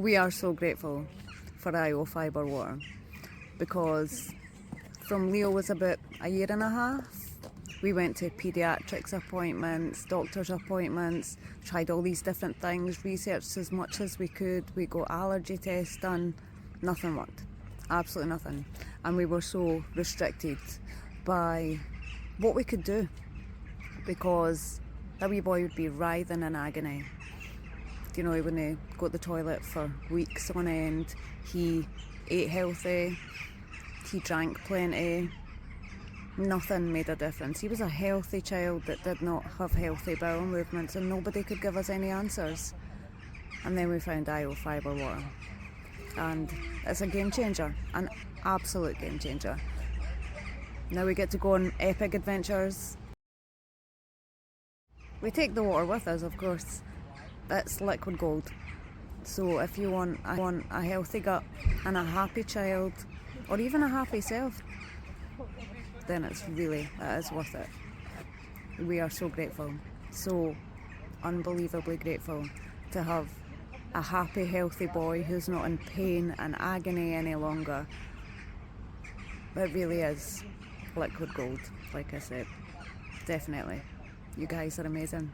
We are so grateful for IO FIBREWATER, because from Leo was about a year and a half, we went to pediatrics appointments, doctor's appointments, tried all these different things, researched as much as we could. We got allergy tests done, nothing worked, absolutely nothing. And we were so restricted by what we could do, because that wee boy would be writhing in agony. You know, he wouldn't go to the toilet for weeks on end. He ate healthy, he drank plenty, nothing made a difference. He was a healthy child that did not have healthy bowel movements, and nobody could give us any answers. And then we found IO FIBREWATER, and it's a game changer, an absolute game changer. Now we get to go on epic adventures. We take the water with us, of course. It's liquid gold. So if you want a healthy gut and a happy child, or even a happy self, then it is worth it. We are so grateful, so unbelievably grateful to have a happy, healthy boy who's not in pain and agony any longer. It really is liquid gold, like I said. Definitely. You guys are amazing.